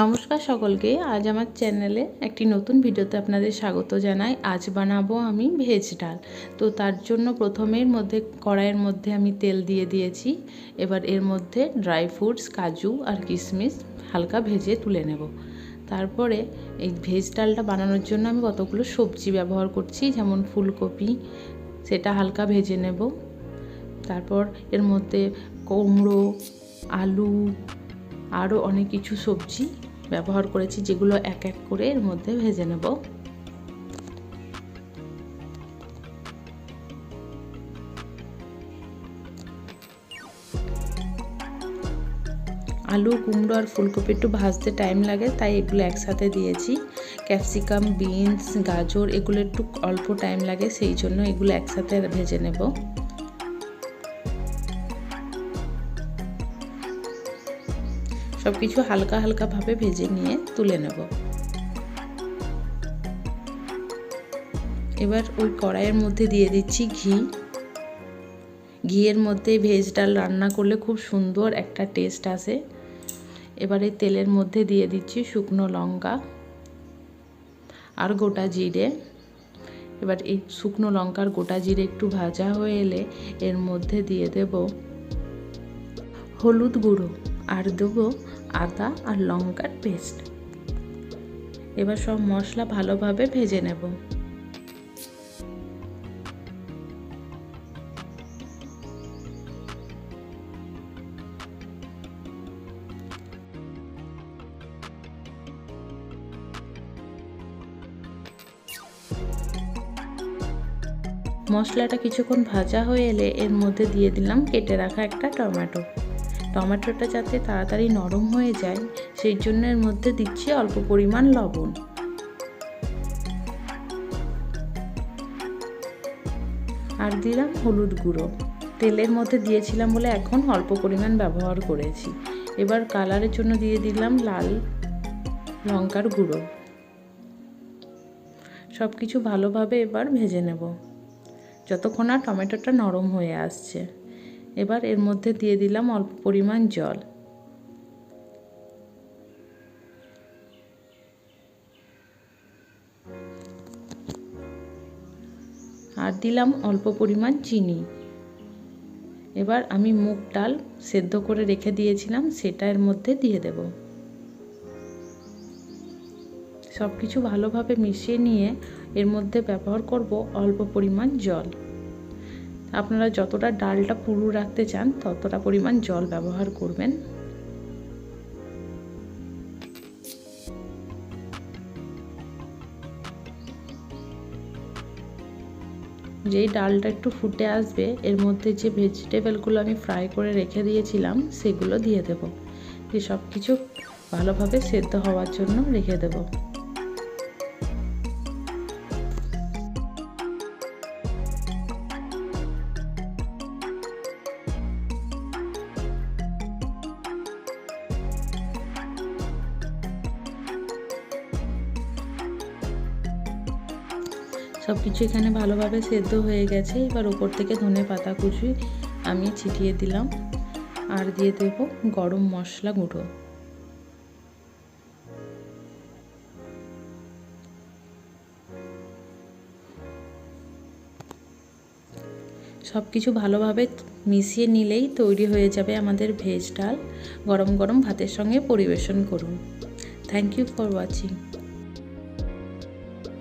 নমস্কার সকলকে। আজ আমার চ্যানেলে একটি নতুন ভিডিওতে আপনাদের স্বাগত জানাই। আজ বানাবো আমি ভেজ ডাল। তো তার জন্য প্রথমের মধ্যে কড়াইয়ের মধ্যে আমি তেল দিয়ে দিয়েছি। এবার এর মধ্যে ড্রাই ফ্রুটস, কাজু আর কিশমিশ হালকা ভেজে তুলে নেব। তারপরে এই ভেজ ডালটা বানানোর জন্য আমি কতগুলো সবজি ব্যবহার করছি, যেমন ফুলকপি, সেটা হালকা ভেজে নেব। তারপর এর মধ্যে কুমড়ো, আলু, আরও অনেক কিছু সবজি ব্যবহার করেছি, যেগুলো এক এক করে এর মধ্যে ভেজে নেব। আলু, কুমড়ো আর ফুলকপি একটু ভাজতে টাইম লাগে, তাই এগুলো একসাথে দিয়েছি। ক্যাপসিকাম, বিনস, গাজর এগুলো একটু অল্প টাইম লাগে, সেই জন্য এগুলো একসাথে ভেজে নেব। সব কিছু হালকা হালকাভাবে ভেজে নিয়ে তুলে নেব। এবার ওই কড়াইয়ের মধ্যে দিয়ে দিচ্ছি ঘি। ঘিয়ের মধ্যে ভেজ ডাল রান্না করলে খুব সুন্দর একটা টেস্ট আসে। এবারে তেলের মধ্যে দিয়ে দিচ্ছি শুকনো লঙ্কা আর গোটা জিরে। এবার এই শুকনো লঙ্কার গোটা জিরে একটু ভাজা হয়ে এলে এর মধ্যে দিয়ে দেব হলুদ গুঁড়ো আর দেবো আদা আর লঙ্কার পেস্ট। এবার সব মশলা ভালোভাবে ভেজে নেব। মশলাটা কিছুক্ষণ ভাজা হয়ে এলে এর মধ্যে দিয়ে দিলাম কেটে রাখা একটা টমেটো। টমেটোটা যাতে তাড়াতাড়ি নরম হয়ে যায়, সেই জন্য এর মধ্যে দিচ্ছি অল্প পরিমাণ লবণ। আর দিলাম হলুদ গুঁড়ো। তেলের মধ্যে দিয়েছিলাম বলে এখন অল্প পরিমাণ ব্যবহার করেছি। এবার কালারের জন্য দিয়ে দিলাম লাল লঙ্কার গুঁড়ো। সব কিছু ভালোভাবে এবার ভেজে নেব যতক্ষণ না টমেটোটা নরম হয়ে আসছে। এবার এর মধ্যে দিয়ে দিলাম অল্প পরিমাণ জল। আর দিলাম অল্প পরিমাণ চিনি। এবার আমি মুগ ডাল সেদ্ধ করে রেখে দিয়েছিলাম, সেটা এর মধ্যে দিয়ে দেব। সব কিছু ভালোভাবে মিশিয়ে নিয়ে এর মধ্যে ব্যবহার করব অল্প পরিমাণ জল। আপনারা যতটা ডালটা পুরু রাখতে চান ততটা পরিমাণ জল ব্যবহার করবেন। যেই ডালটা একটু ফুটে আসবে এর মধ্যে যে ভেজিটেবলগুলো আমি ফ্রাই করে রেখে দিয়েছিলাম সেগুলো দিয়ে দেব। দিয়ে সব কিছু ভালোভাবে সেদ্ধ হওয়ার জন্য রেখে দেব। সব কিছু এখানে ভালোভাবে সেদ্ধ হয়ে গেছে। এবার উপর থেকে ধনে পাতা কুচি আমি ছিটিয়ে দিলাম আর দিয়ে দেব গরম মশলা গুঁড়ো। সব কিছু ভালোভাবে মিশিয়ে নিলেই তৈরি হয়ে যাবে আমাদের ভেজ ডাল। গরম গরম ভাতের সঙ্গে পরিবেশন করুন। Thank you for watching.